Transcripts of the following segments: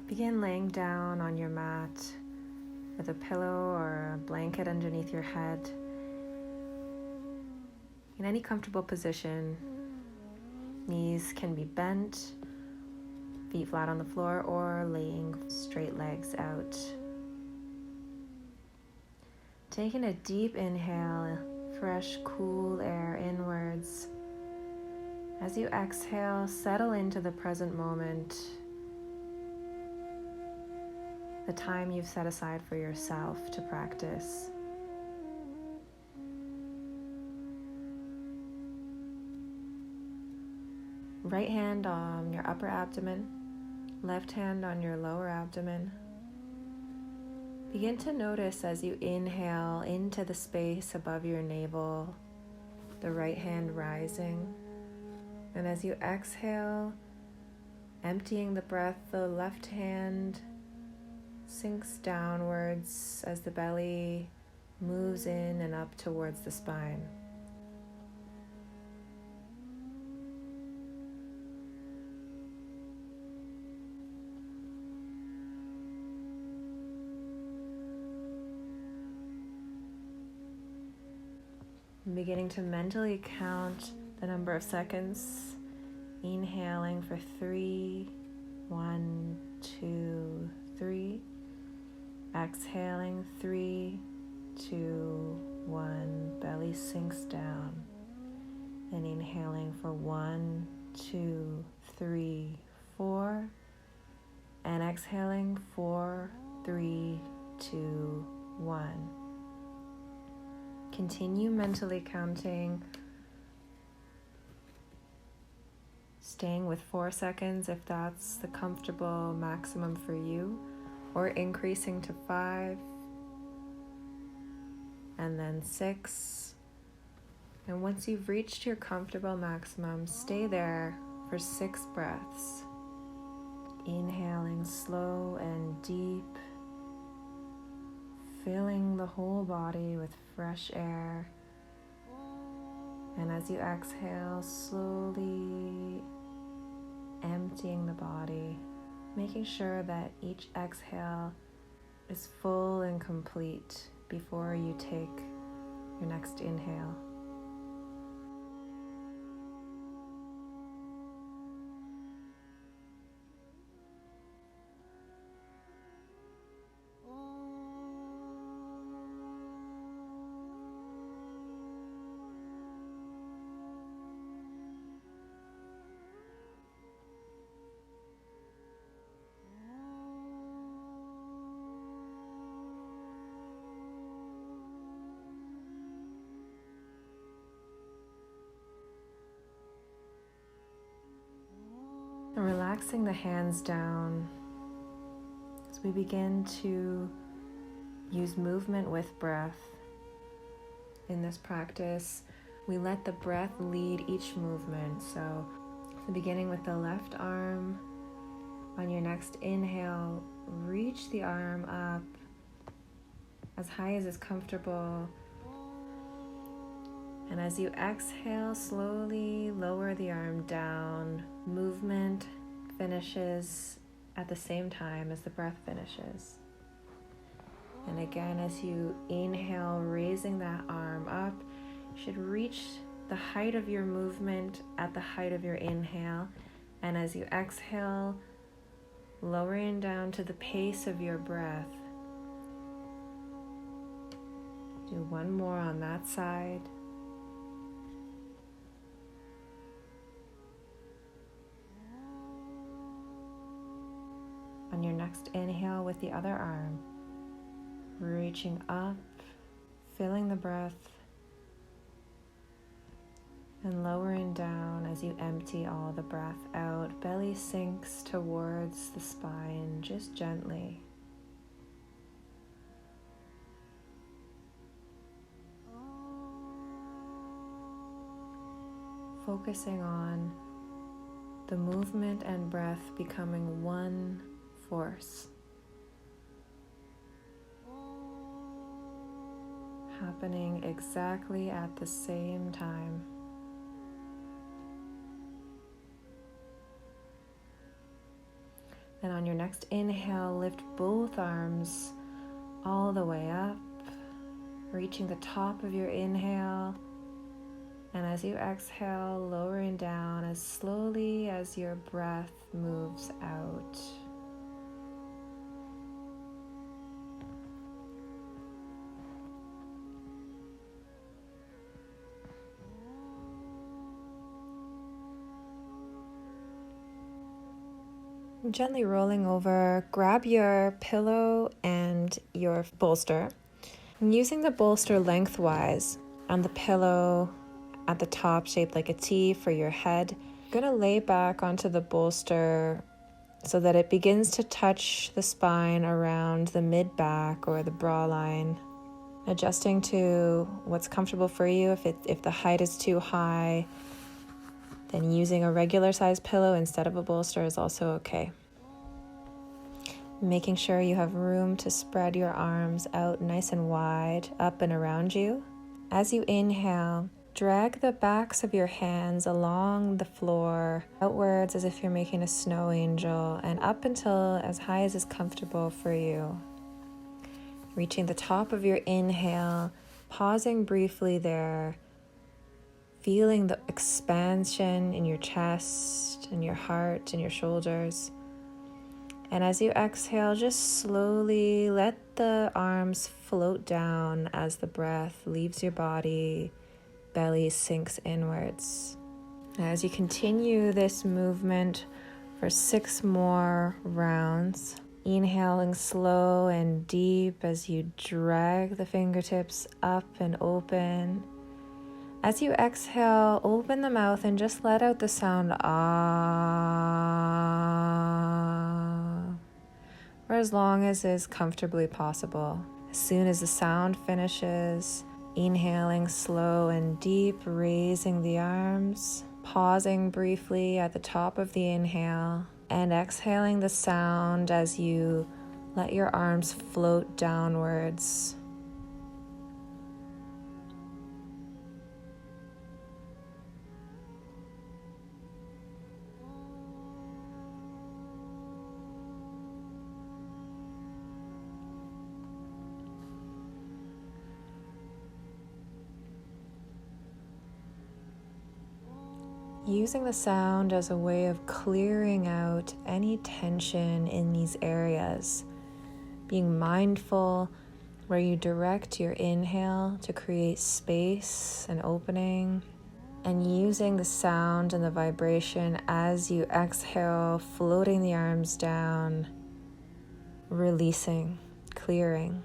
Begin laying down on your mat with a pillow or a blanket underneath your head in any comfortable position. Knees can be bent, feet flat on the floor, or laying straight legs out. Taking a deep inhale, fresh, cool air inwards. As you exhale, settle into the present moment, the time you've set aside for yourself to practice. Right hand on your upper abdomen, left hand on your lower abdomen. Begin to notice as you inhale into the space above your navel, the right hand rising. And as you exhale, emptying the breath, the left hand sinks downwards as the belly moves in and up towards the spine. I'm beginning to mentally count the number of seconds, inhaling for 3, 1, 2, 3. Exhaling 3, 2, 1. Belly sinks down. And inhaling for 1, 2, 3, 4. And exhaling 4, 3, 2, 1. Continue mentally counting, staying with 4 seconds if that's the comfortable maximum for you, or increasing to 5, and then 6. And once you've reached your comfortable maximum, stay there for 6 breaths. Inhaling slow and deep, filling the whole body with fresh air. And as you exhale, slowly emptying the body, making sure that each exhale is full and complete before you take your next inhale. And relaxing the hands down as we begin to use movement with breath. In this practice, we let the breath lead each movement. So beginning with the left arm, on your next inhale, reach the arm up as high as is comfortable. And as you exhale, slowly lower the arm down. Movement finishes at the same time as the breath finishes. And again, as you inhale, raising that arm up, you should reach the height of your movement at the height of your inhale. And as you exhale, lowering down to the pace of your breath. Do one more on that side. On your next inhale with the other arm, reaching up, filling the breath, and lowering down as you empty all the breath out. Belly sinks towards the spine, just gently. Focusing on the movement and breath becoming one force, happening exactly at the same time. And on your next inhale, lift both arms all the way up, reaching the top of your inhale. And as you exhale, lowering down as slowly as your breath moves out. Gently rolling over, grab your pillow and your bolster. And using the bolster lengthwise and the pillow at the top shaped like a T for your head, you're going to lay back onto the bolster so that it begins to touch the spine around the mid-back or the bra line, adjusting to what's comfortable for you. If the height is too high, then using a regular size pillow instead of a bolster is also okay. Making sure you have room to spread your arms out nice and wide, up and around you. As you inhale, drag the backs of your hands along the floor, outwards as if you're making a snow angel, and up until as high as is comfortable for you. Reaching the top of your inhale, pausing briefly there, feeling the expansion in your chest, in your heart, in your shoulders. And as you exhale, just slowly let the arms float down as the breath leaves your body, belly sinks inwards. As you continue this movement for 6 more rounds, inhaling slow and deep as you drag the fingertips up and open. As you exhale, open the mouth and just let out the sound ah, for as long as is comfortably possible. As soon as the sound finishes, inhaling slow and deep, raising the arms, pausing briefly at the top of the inhale, and exhaling the sound as you let your arms float downwards. Using the sound as a way of clearing out any tension in these areas. Being mindful where you direct your inhale to create space and opening, and using the sound and the vibration as you exhale, floating the arms down, releasing, clearing.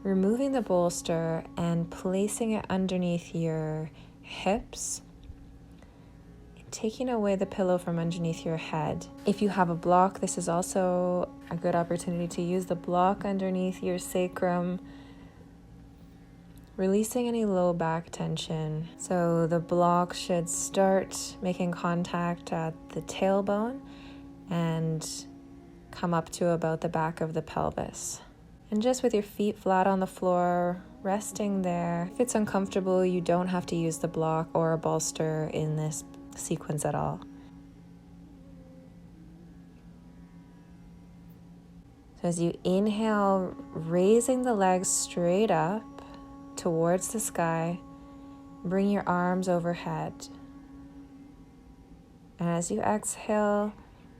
Removing the bolster and placing it underneath your hips, taking away the pillow from underneath your head. If you have a block, this is also a good opportunity to use the block underneath your sacrum, releasing any low back tension. So the block should start making contact at the tailbone and come up to about the back of the pelvis. And just with your feet flat on the floor, resting there. If it's uncomfortable, you don't have to use the block or a bolster in this sequence at all. So as you inhale, raising the legs straight up towards the sky, bring your arms overhead. And as you exhale,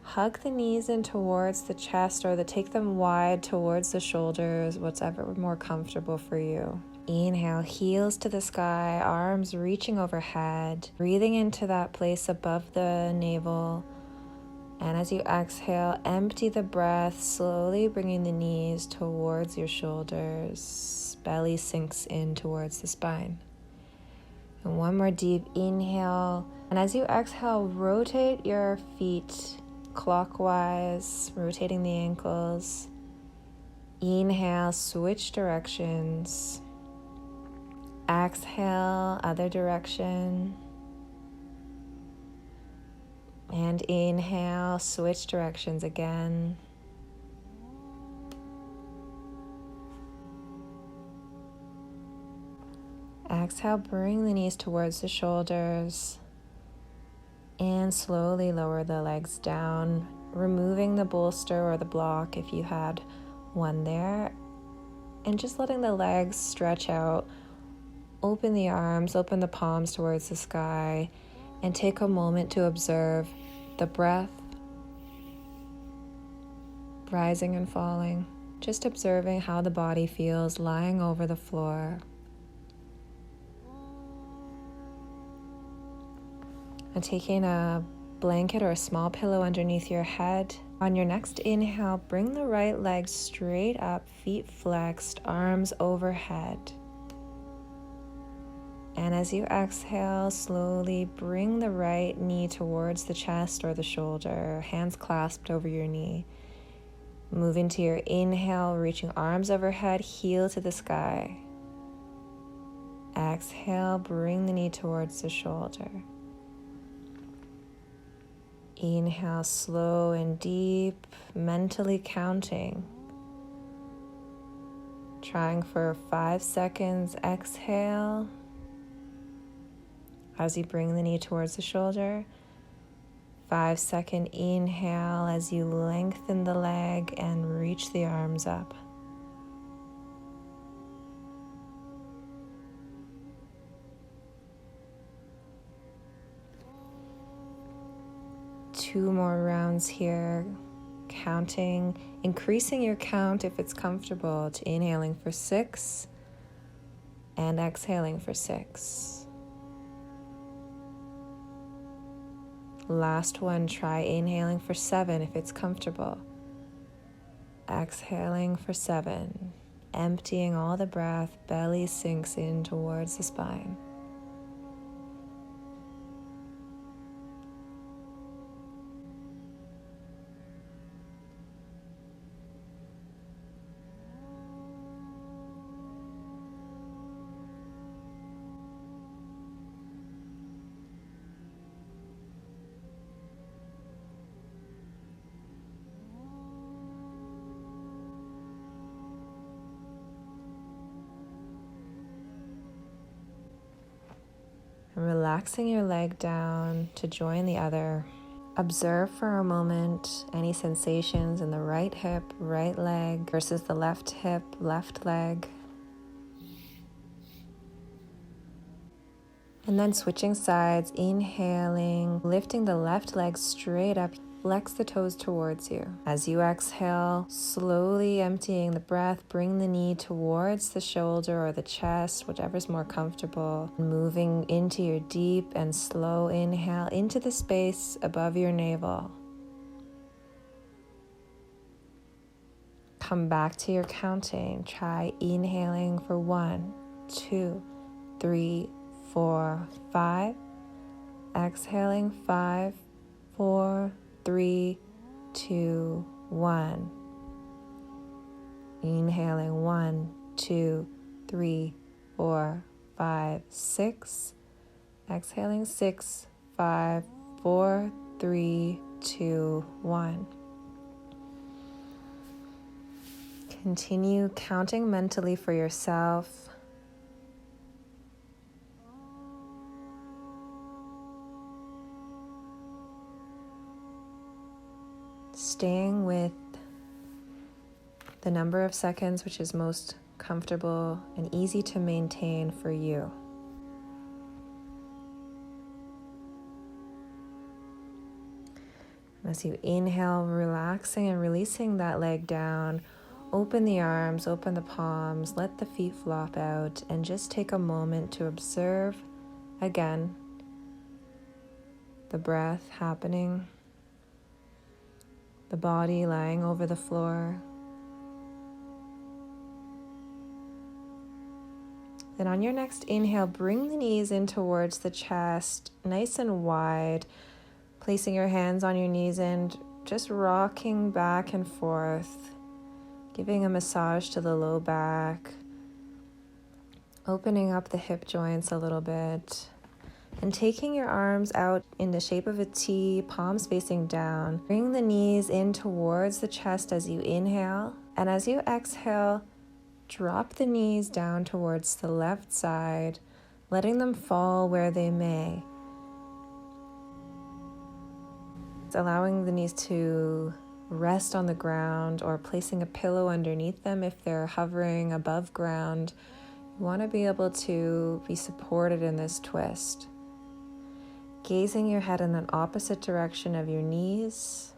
hug the knees in towards the chest or take them wide towards the shoulders, whatever more comfortable for you. Inhale, heels to the sky, arms reaching overhead, breathing into that place above the navel, And as you exhale, empty the breath, slowly bringing the knees towards your shoulders. Belly sinks in towards the spine. And one more deep inhale. And as you exhale, rotate your feet clockwise, rotating the ankles. Inhale, switch directions. Exhale, other direction. And inhale, switch directions again. Exhale, bring the knees towards the shoulders. And slowly lower the legs down, removing the bolster or the block if you had one there. And just letting the legs stretch out. Open the arms, open the palms towards the sky. And take a moment to observe the breath rising and falling. Just observing how the body feels lying over the floor. And taking a blanket or a small pillow underneath your head. On your next inhale, bring the right leg straight up, feet flexed, arms overhead. And as you exhale, slowly bring the right knee towards the chest or the shoulder, hands clasped over your knee. Move into your inhale, reaching arms overhead, heel to the sky. Exhale, bring the knee towards the shoulder. Inhale, slow and deep, mentally counting. Trying for 5 seconds, exhale. As you bring the knee towards the shoulder, 5-second inhale as you lengthen the leg and reach the arms up. Two more rounds here, counting, increasing your count if it's comfortable to inhaling for 6 and exhaling for 6. Last one, try inhaling for 7 if it's comfortable. Exhaling for 7. Emptying all the breath, belly sinks in towards the spine. And relaxing your leg down to join the other. Observe for a moment any sensations in the right hip, right leg versus the left hip, left leg. And then switching sides, inhaling, lifting the left leg straight up. Flex the toes towards you. As you exhale, slowly emptying the breath, bring the knee towards the shoulder or the chest, whichever's more comfortable. Moving into your deep and slow inhale into the space above your navel. Come back to your counting. Try inhaling for 1, 2, 3, 4, 5. Exhaling 5, 4, 3, 2, 1. Inhaling 1, 2, 3, 4, 5, 6. Exhaling 6, 5, 4, 3, 2, 1. Continue counting mentally for yourself. Staying with the number of seconds which is most comfortable and easy to maintain for you. As you inhale, relaxing and releasing that leg down, open the arms, open the palms, let the feet flop out, and just take a moment to observe again the breath happening. the body lying over the floor. Then on your next inhale, bring the knees in towards the chest, nice and wide, placing your hands on your knees and just rocking back and forth, giving a massage to the low back, opening up the hip joints a little bit, and taking your arms out in the shape of a T, palms facing down. Bring the knees in towards the chest as you inhale, and as you exhale, drop the knees down towards the left side, letting them fall where they may. Allowing the knees to rest on the ground or placing a pillow underneath them if they're hovering above ground. You want to be able to be supported in this twist. Gazing your head in an opposite direction of your knees.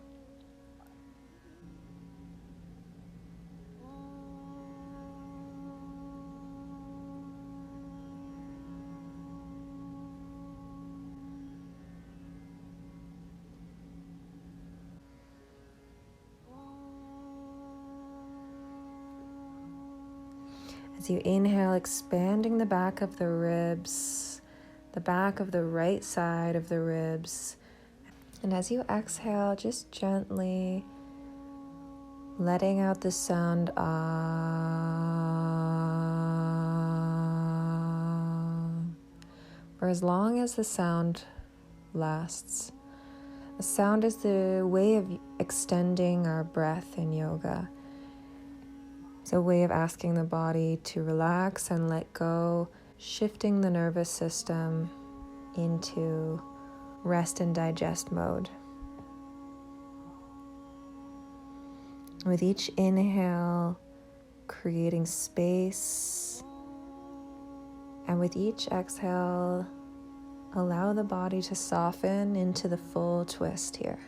As you inhale, expanding the back of the ribs, the back of the right side of the ribs. And as you exhale, just gently letting out the sound ah, for as long as the sound lasts. The sound is the way of extending our breath in yoga. It's a way of asking the body to relax and let go, shifting the nervous system into rest and digest mode. With each inhale, creating space, and with each exhale, allow the body to soften into the full twist here.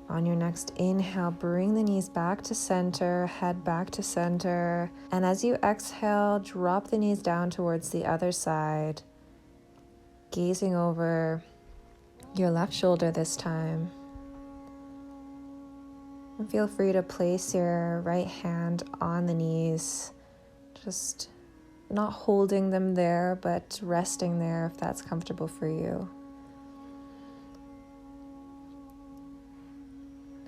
On your next inhale, bring the knees back to center, head back to center. And as you exhale, drop the knees down towards the other side, gazing over your left shoulder this time. And feel free to place your right hand on the knees, just not holding them there, but resting there if that's comfortable for you.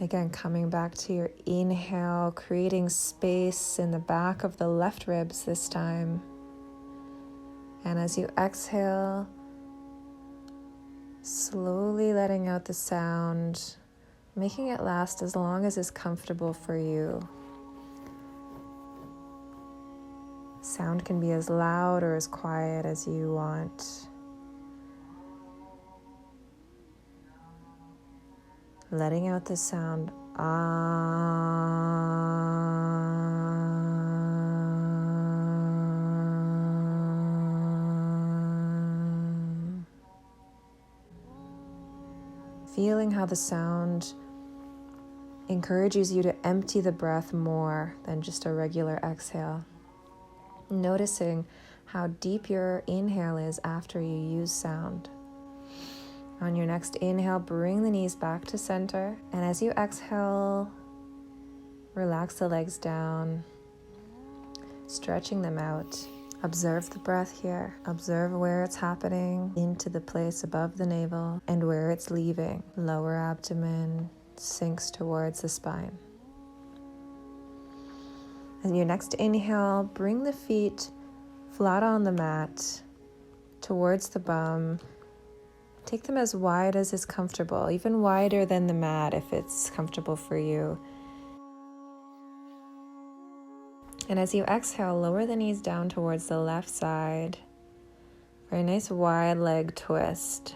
Again, coming back to your inhale, creating space in the back of the left ribs this time. And as you exhale, slowly letting out the sound, making it last as long as is comfortable for you. Sound can be as loud or as quiet as you want. Letting out the sound Feeling how the sound encourages you to empty the breath more than just a regular exhale. Noticing how deep your inhale is after you use sound. On your next inhale, bring the knees back to center. And as you exhale, relax the legs down, stretching them out. Observe the breath here. Observe where it's happening into the place above the navel and where it's leaving. Lower abdomen sinks towards the spine. And your next inhale, bring the feet flat on the mat towards the bum. Take them as wide as is comfortable, even wider than the mat if it's comfortable for you. And as you exhale, lower the knees down towards the left side for a nice wide leg twist,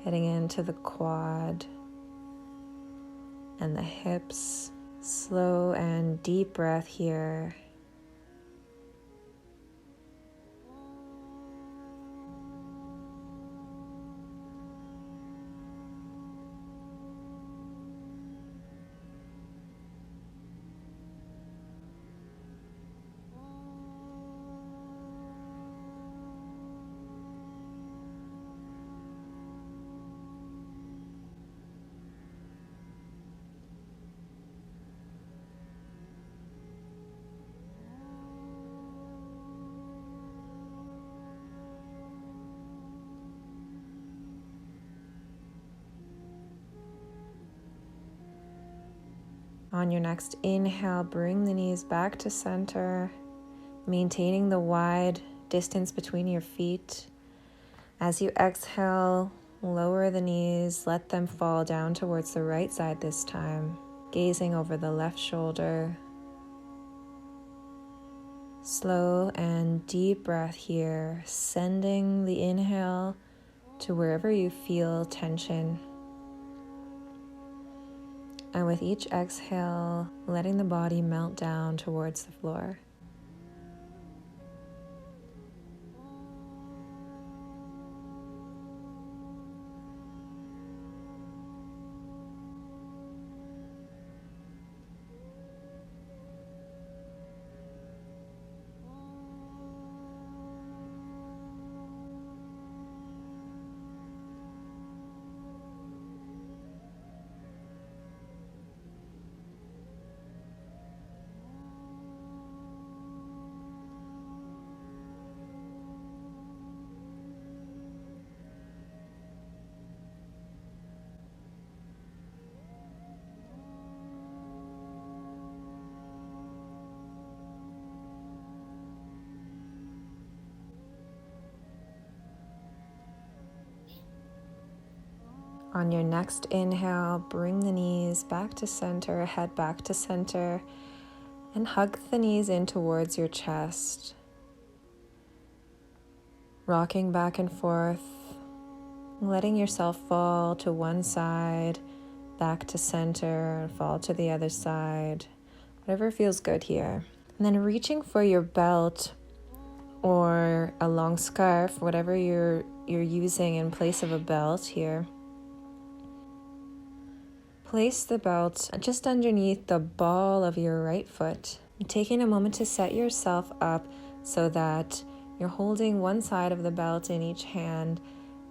getting into the quad and the hips. Slow and deep breath here. On your next inhale, bring the knees back to center, maintaining the wide distance between your feet. As you exhale, lower the knees, let them fall down towards the right side this time, gazing over the left shoulder. Slow and deep breath here, sending the inhale to wherever you feel tension. And with each exhale, letting the body melt down towards the floor. On your next inhale, bring the knees back to center, head back to center, and hug the knees in towards your chest. Rocking back and forth, letting yourself fall to one side, back to center, and fall to the other side. Whatever feels good here. And then reaching for your belt or a long scarf, whatever you're using in place of a belt here. Place the belt just underneath the ball of your right foot. Taking a moment to set yourself up so that you're holding one side of the belt in each hand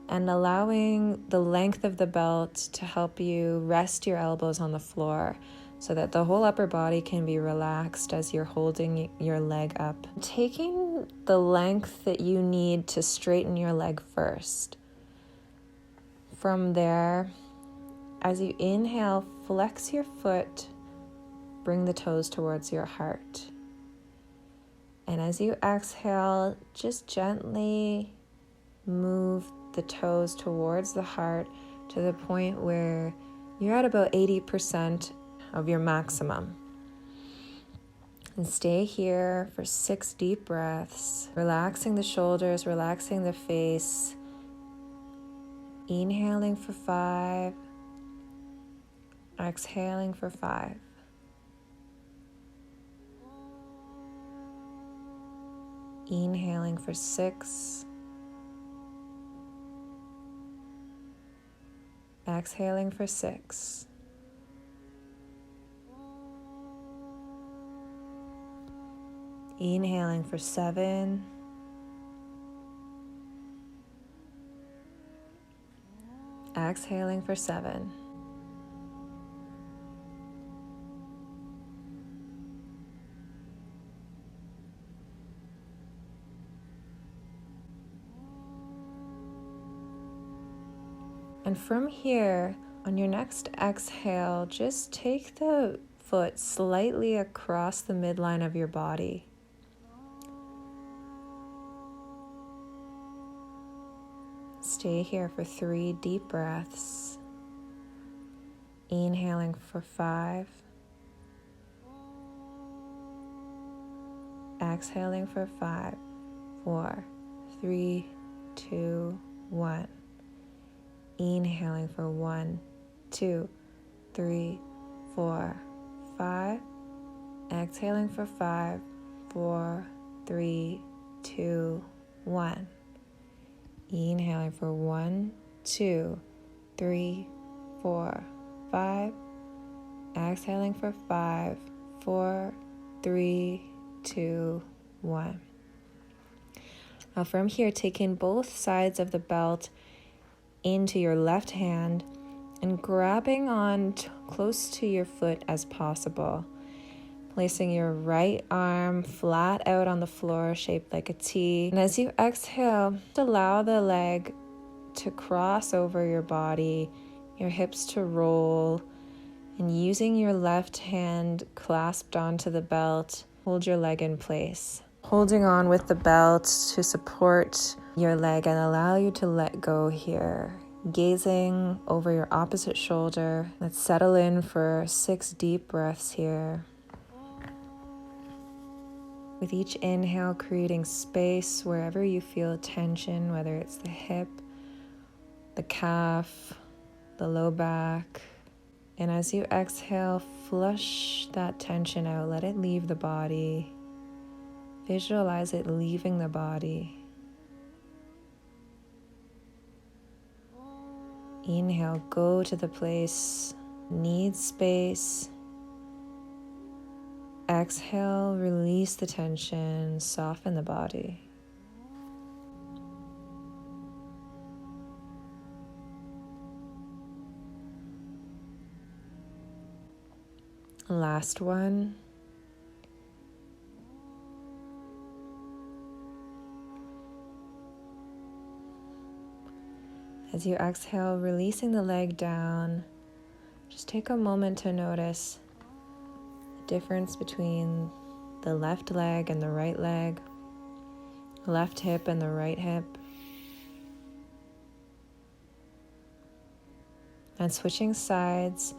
and allowing the length of the belt to help you rest your elbows on the floor so that the whole upper body can be relaxed as you're holding your leg up. Taking the length that you need to straighten your leg first. From there, as you inhale, flex your foot, bring the toes towards your heart. And as you exhale, just gently move the toes towards the heart to the point where you're at about 80% of your maximum. And stay here for 6 deep breaths, relaxing the shoulders, relaxing the face. Inhaling for 5. Exhaling for 5. Inhaling for 6. Exhaling for 6. Inhaling for 7. Exhaling for 7. And from here, on your next exhale, just take the foot slightly across the midline of your body. Stay here for 3 deep breaths. Inhaling for 5. Exhaling for 5, 4, 3, 2, 1. Inhaling for 1, 2, 3, 4, 5. Exhaling for 5, 4, 3, 2, 1. Inhaling for 1, 2, 3, 4, 5. Exhaling for 5, 4, 3, 2, 1. Now from here, take in both sides of the belt into your left hand and grabbing on close to your foot as possible. Placing your right arm flat out on the floor, shaped like a T. And as you exhale, allow the leg to cross over your body, your hips to roll, And using your left hand clasped onto the belt, hold your leg in place. Holding on with the belt to support your leg and allow you to let go here. Gazing over your opposite shoulder. Let's settle in for 6 deep breaths here. With each inhale, creating space wherever you feel tension, whether it's the hip, the calf, the low back. And as you exhale, flush that tension out. Let it leave the body. Visualize it leaving the body. Inhale, go to the place, need space. Exhale, release the tension, soften the body. Last one. As you exhale, releasing the leg down, just take a moment to notice the difference between the left leg and the right leg, the left hip and the right hip. And switching sides,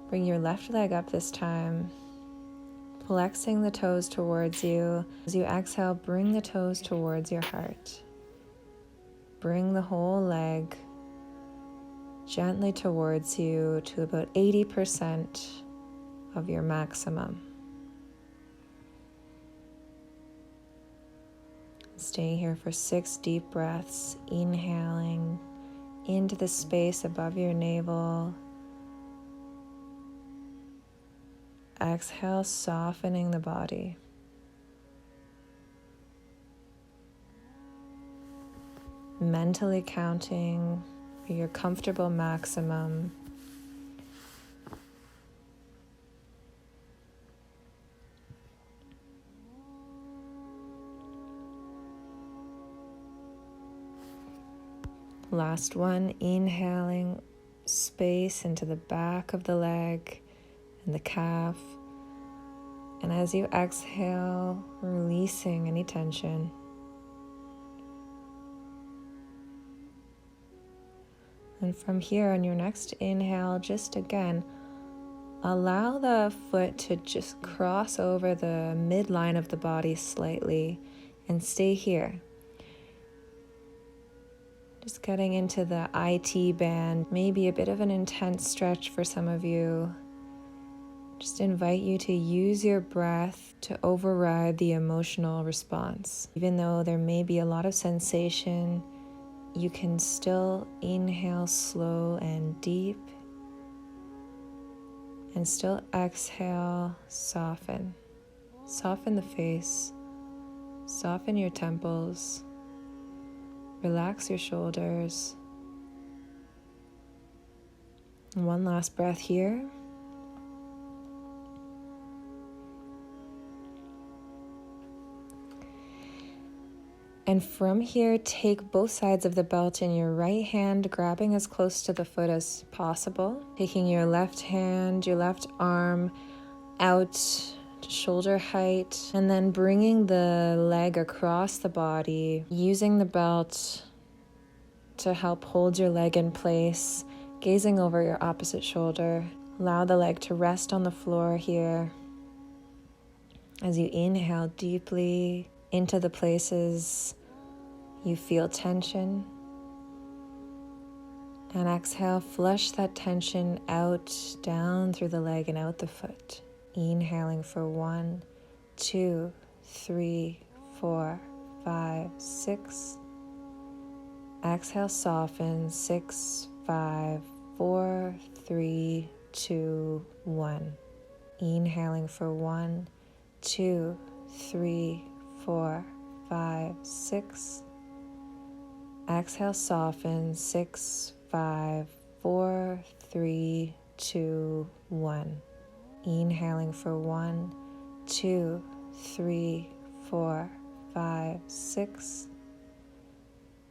bring your left leg up this time, flexing the toes towards you. As you exhale, bring the toes towards your heart. Bring the whole leg gently towards you to about 80% of your maximum. Stay here for 6 deep breaths, inhaling into the space above your navel. Exhale, softening the body. Mentally counting for your comfortable maximum. Last one, inhaling space into the back of the leg and the calf. And as you exhale, releasing any tension. And from here, on your next inhale, just again, allow the foot to just cross over the midline of the body slightly and stay here. Just getting into the IT band, maybe a bit of an intense stretch for some of you. Just invite you to use your breath to override the emotional response. Even though there may be a lot of sensation, you can still inhale slow and deep, and still exhale, soften. Soften the face, soften your temples, relax your shoulders. And one last breath here. And from here, take both sides of the belt in your right hand, grabbing as close to the foot as possible. Taking your left hand, your left arm out to shoulder height, and then bringing the leg across the body, using the belt to help hold your leg in place, gazing over your opposite shoulder. Allow the leg to rest on the floor here. As you inhale deeply into the places you feel tension, and exhale, flush that tension out, down through the leg and out the foot. Inhaling for 1, 2, 3, 4, 5, 6. Exhale, soften. 6, 5, 4, 3, 2, 1. Inhaling for 1, 2, 3, 4, 5, 6. Exhale, soften. 6, 5, 4, 3, 2, 1. Inhaling for 1, 2, 3, 4, 5, 6.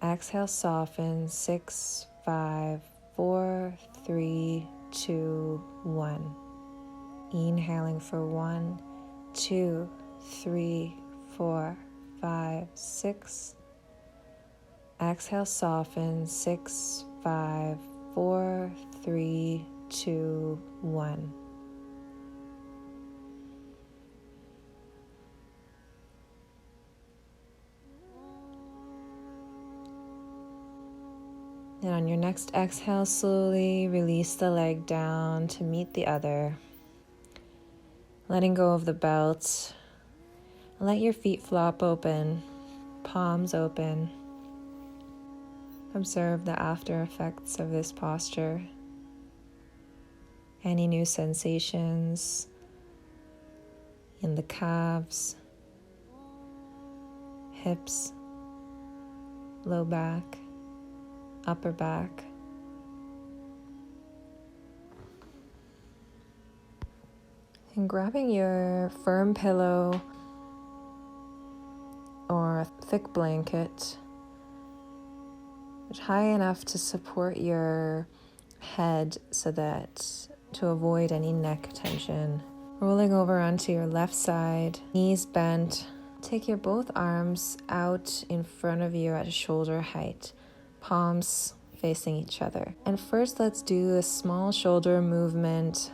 Exhale, soften. 6, 5, 4, 3, 2, 1. Inhaling for 1, 2, 3, 4, 5, 6. Exhale, soften. 6, 5, 4, 3, 2, 1. And on your next exhale, slowly release the leg down to meet the other. Letting go of the belt. Let your feet flop open, palms open. Observe the after effects of this posture. Any new sensations in the calves, hips, low back, upper back. And grabbing your firm pillow or a thick blanket, high enough to support your head so that to avoid any neck tension. Rolling over onto your left side, knees bent. Take your both arms out in front of you at shoulder height, palms facing each other. And first, let's do a small shoulder movement.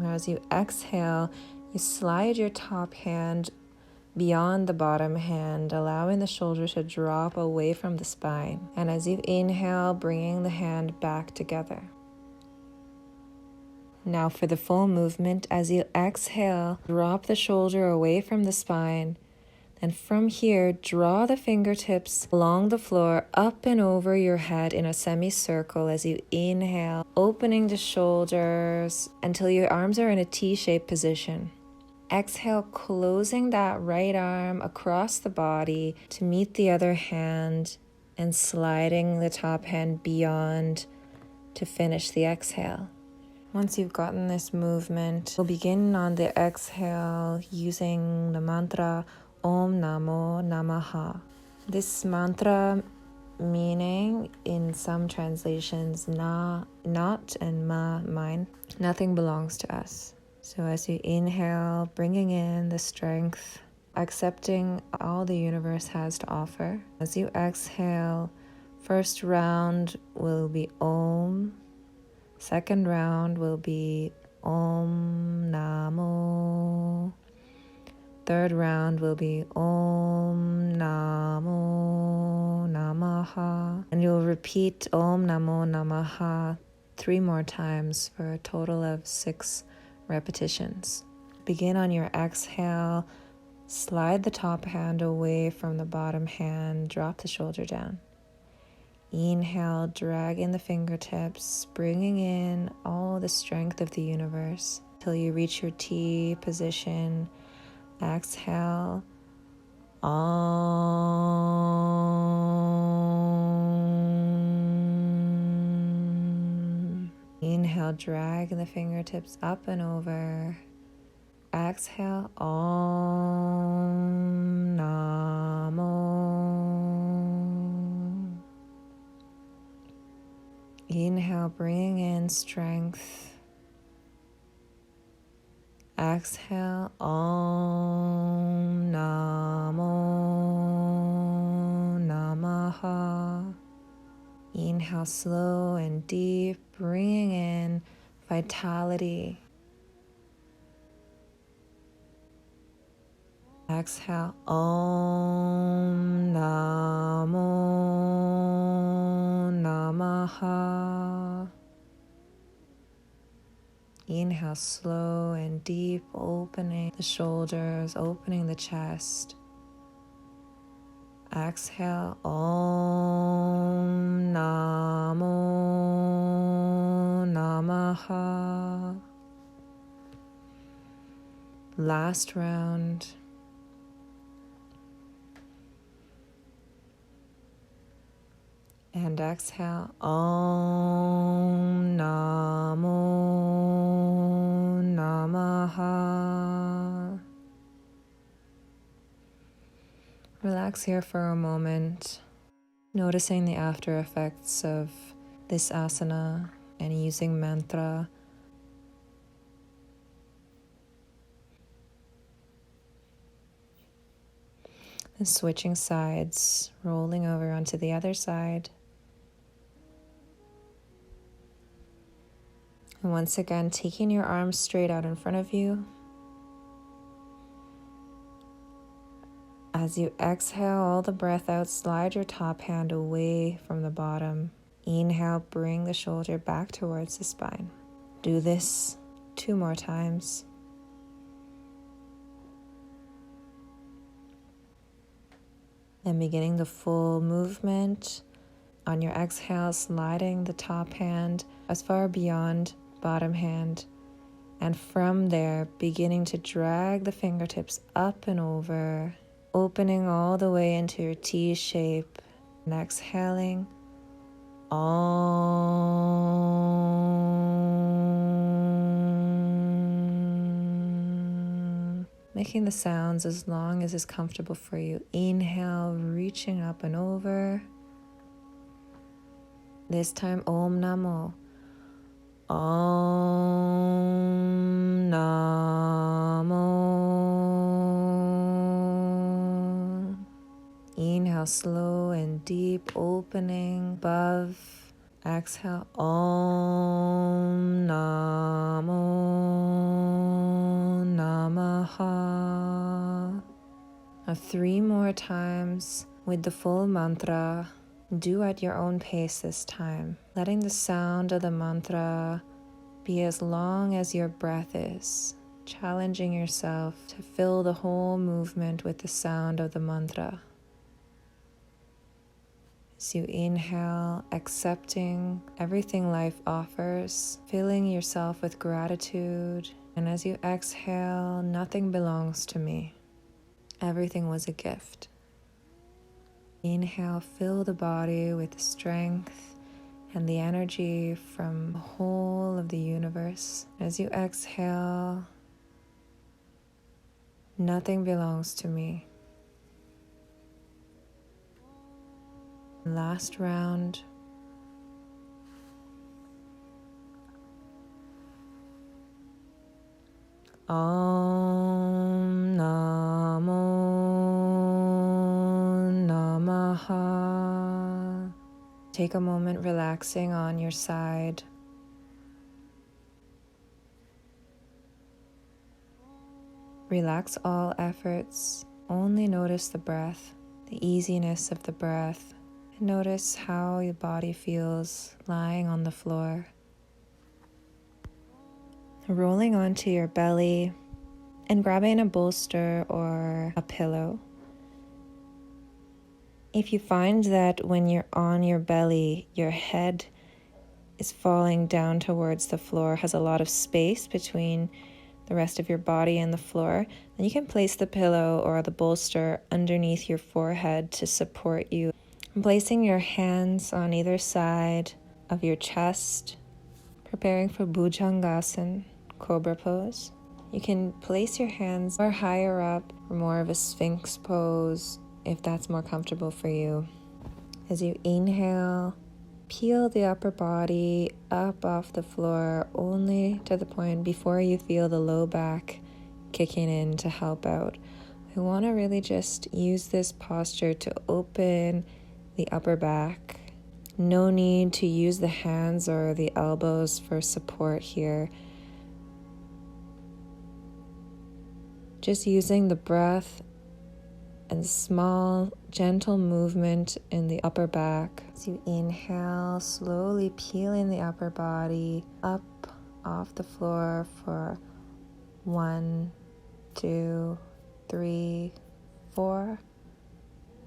As you exhale, you slide your top hand beyond the bottom hand, allowing the shoulder to drop away from the spine. And as you inhale, bringing the hand back together. Now for the full movement, as you exhale, drop the shoulder away from the spine. And from here, draw the fingertips along the floor, up and over your head in a semicircle as you inhale, opening the shoulders until your arms are in a T-shaped position. Exhale, closing that right arm across the body to meet the other hand and sliding the top hand beyond to finish the exhale. Once you've gotten this movement, we'll begin on the exhale using the mantra Om Namo Namaha. This mantra meaning in some translations na, not, and ma, mine. Nothing belongs to us. So as you inhale, bringing in the strength, accepting all the universe has to offer. As you exhale, first round will be Om. Second round will be Om Namo. Third round will be Om Namo Namaha. And you'll repeat Om Namo Namaha 3 more times for a total of 6 repetitions. Begin on your exhale. Slide the top hand away from the bottom hand. Drop the shoulder down. Inhale, drag in the fingertips, bringing in all the strength of the universe till you reach your T position. Exhale. Om. Inhale, drag the fingertips up and over. Exhale. Om Namo. Inhale, bringing in strength. Exhale, Om Namo Namaha. Inhale, slow and deep, bringing in vitality. Exhale, Om Namo Namaha. Inhale, slow and deep, opening the shoulders, opening the chest. Exhale, Om Namo Namaha. Last round. And exhale, Om Namo Namaha. Relax here for a moment, noticing the after effects of this asana and using mantra. And switching sides, rolling over onto the other side. And once again, taking your arms straight out in front of you. As you exhale all the breath out, slide your top hand away from the bottom. Inhale, bring the shoulder back towards the spine. Do this 2 more times. Then beginning the full movement. On your exhale, sliding the top hand as far beyond bottom hand. And from there, beginning to drag the fingertips up and over, opening all the way into your T shape. And exhaling. Om. Making the sounds as long as is comfortable for you. Inhale, reaching up and over. This time, Om Namo. Om Namo. Inhale, slow and deep, opening above. Exhale, Om Namo Namaha. Now 3 more times with the full mantra. Do at your own pace this time, letting the sound of the mantra be as long as your breath is, challenging yourself to fill the whole movement with the sound of the mantra. As you inhale, accepting everything life offers, filling yourself with gratitude, and as you exhale, nothing belongs to me. Everything was a gift. Inhale, fill the body with the strength and the energy from the whole of the universe. As you exhale, nothing belongs to me. Last round. Om Namo Namaha. Take a moment relaxing on your side. Relax all efforts. Only notice the breath, the easiness of the breath. And notice how your body feels lying on the floor. Rolling onto your belly and grabbing a bolster or a pillow. If you find that when you're on your belly, your head is falling down towards the floor, has a lot of space between the rest of your body and the floor, then you can place the pillow or the bolster underneath your forehead to support you. And placing your hands on either side of your chest, preparing for Bhujangasana, Cobra pose. You can place your hands more higher up or more of a Sphinx pose if that's more comfortable for you. As you inhale, peel the upper body up off the floor only to the point before you feel the low back kicking in to help out. We want to really just use this posture to open the upper back. No need to use the hands or the elbows for support here. Just using the breath and small, gentle movement in the upper back. As you inhale, slowly peeling the upper body up off the floor for 1, 2, 3, 4.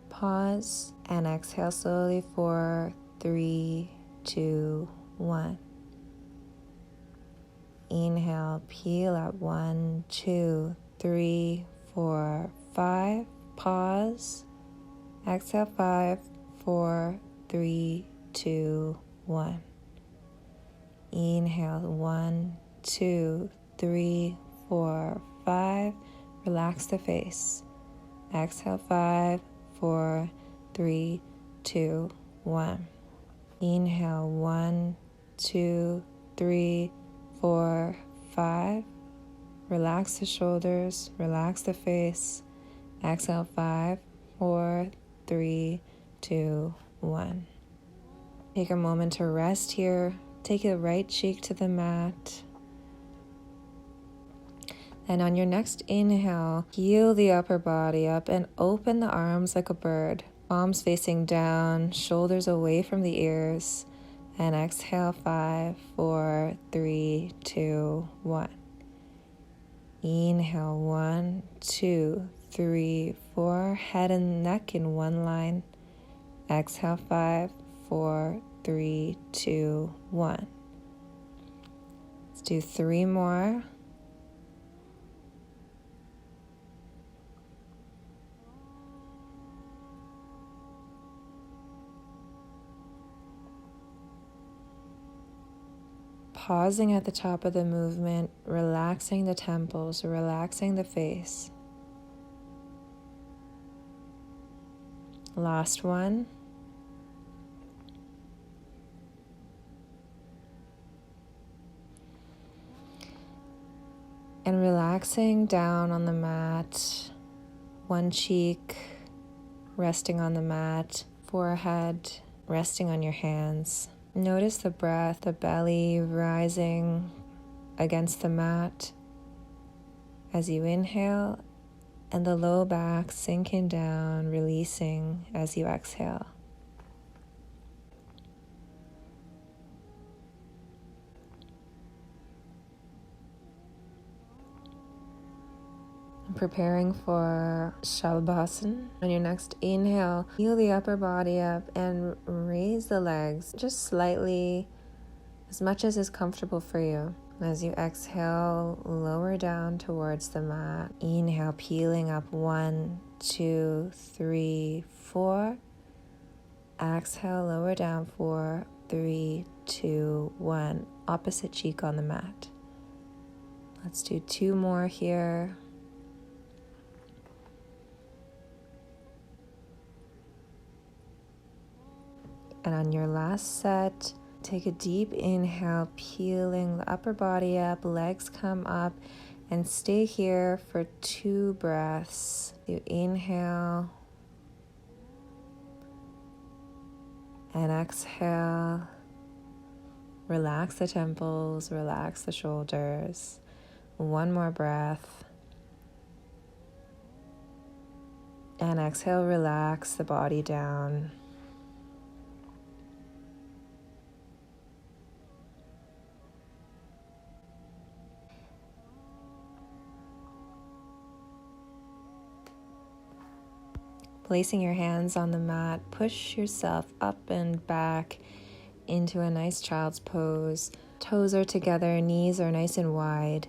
Pause and exhale slowly for 3, 2, 1. Inhale, peel at 1, 2, 3, 4, 5. Pause. Exhale 5, 4, 3, 2, 1. Inhale 1, 2, 3, 4, 5. Relax the face. Exhale 5, 4, 3, 2, 1. Inhale 1, 2, 3, 4, 5. Relax the shoulders, relax the face. Exhale, 5, 4, 3, 2, 1. Take a moment to rest here. Take the right cheek to the mat. And on your next inhale, heel the upper body up and open the arms like a bird. Palms facing down, shoulders away from the ears. And exhale, 5, 4, 3, 2, 1. Inhale, 1, 2, 3, 4. Head and neck in one line. Exhale, 5, 4, 3, 2, 1. Let's do 3 more. Pausing at the top of the movement, relaxing the temples, relaxing the face. Last one. And relaxing down on the mat, one cheek resting on the mat, forehead resting on your hands. Notice the breath, the belly rising against the mat as you inhale, and the low back sinking down, releasing as you exhale. Preparing for Shalabhasana. On your next inhale, heel the upper body up and raise the legs just slightly, as much as is comfortable for you. As you exhale, lower down towards the mat. Inhale, peeling up 1, 2, 3, 4. Exhale, lower down 4, 3, 2, 1. Opposite cheek on the mat. Let's do 2 more here. And on your last set, take a deep inhale, peeling the upper body up, legs come up, and stay here for 2 breaths. You inhale and exhale. Relax the temples, relax the shoulders. 1 more breath. And exhale, relax the body down. Placing your hands on the mat, push yourself up and back into a nice child's pose. Toes are together, knees are nice and wide.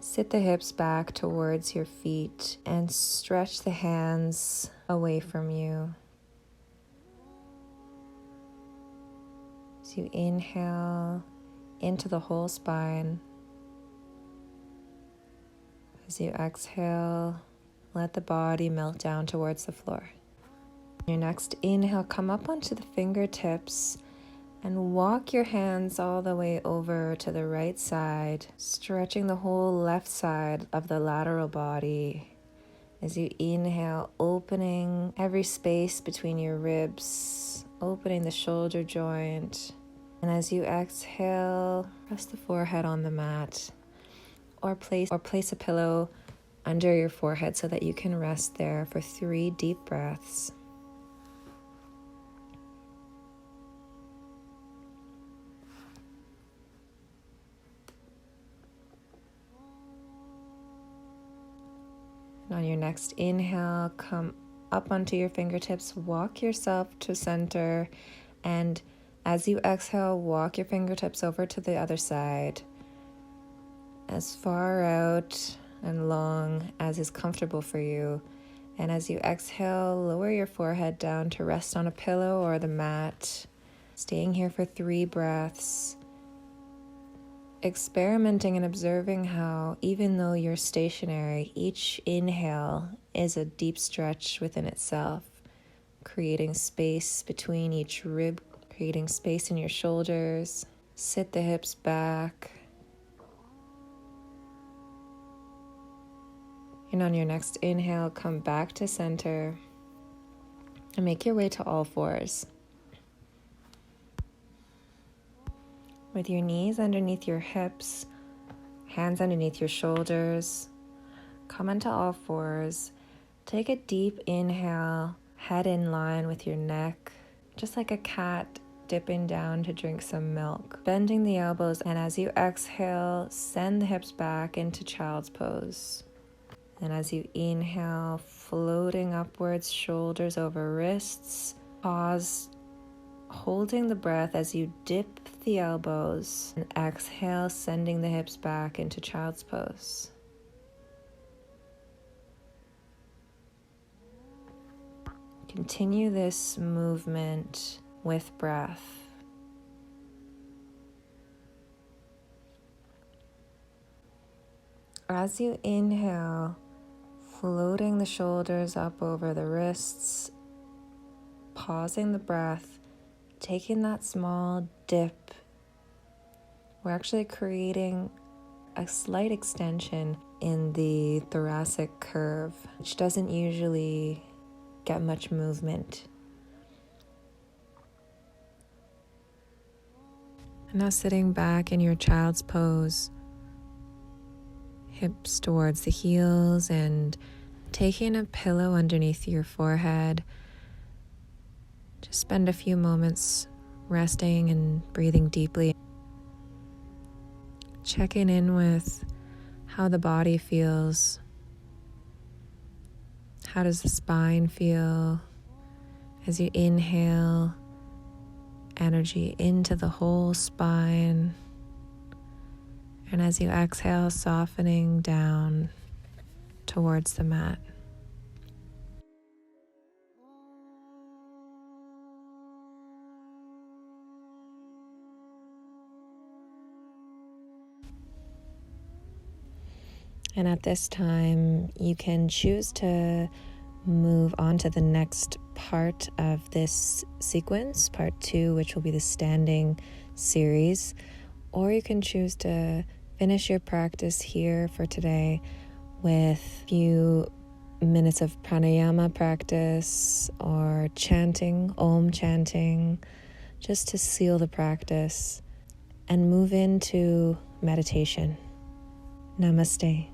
Sit the hips back towards your feet and stretch the hands away from you. As you inhale into the whole spine. As you exhale, let the body melt down towards the floor. Your next inhale, come up onto the fingertips and walk your hands all the way over to the right side, stretching the whole left side of the lateral body. As you inhale, opening every space between your ribs, opening the shoulder joint. And as you exhale, rest the forehead on the mat or place a pillow under your forehead so that you can rest there for 3 deep breaths. And on your next inhale, come up onto your fingertips, walk yourself to center, and as you exhale, walk your fingertips over to the other side, as far out and long as is comfortable for you. And as you exhale, lower your forehead down to rest on a pillow or the mat, staying here for 3 breaths, experimenting and observing how, even though you're stationary, each inhale is a deep stretch within itself, creating space between each rib creating space in your shoulders. Sit the hips back. And on your next inhale, come back to center and make your way to all fours. With your knees underneath your hips, hands underneath your shoulders, come into all fours. Take a deep inhale, head in line with your neck, just like a cat dipping down to drink some milk. Bending the elbows, and as you exhale, send the hips back into child's pose. And as you inhale, floating upwards, shoulders over wrists, pause, holding the breath as you dip the elbows, and exhale, sending the hips back into child's pose. Continue this movement with breath. As you inhale, floating the shoulders up over the wrists, pausing the breath, taking that small dip, we're actually creating a slight extension in the thoracic curve, which doesn't usually get much movement. And now sitting back in your child's pose, hips towards the heels, and taking a pillow underneath your forehead. Just spend a few moments resting and breathing deeply. Checking in with how the body feels. How does the spine feel as you inhale energy into the whole spine? And as you exhale, softening down towards the mat. And at this time, you can choose to move on to the next part of this sequence, part 2, which will be the standing series, or you can choose to finish your practice here for today with a few minutes of pranayama practice or chanting, Om chanting, just to seal the practice and move into meditation. Namaste.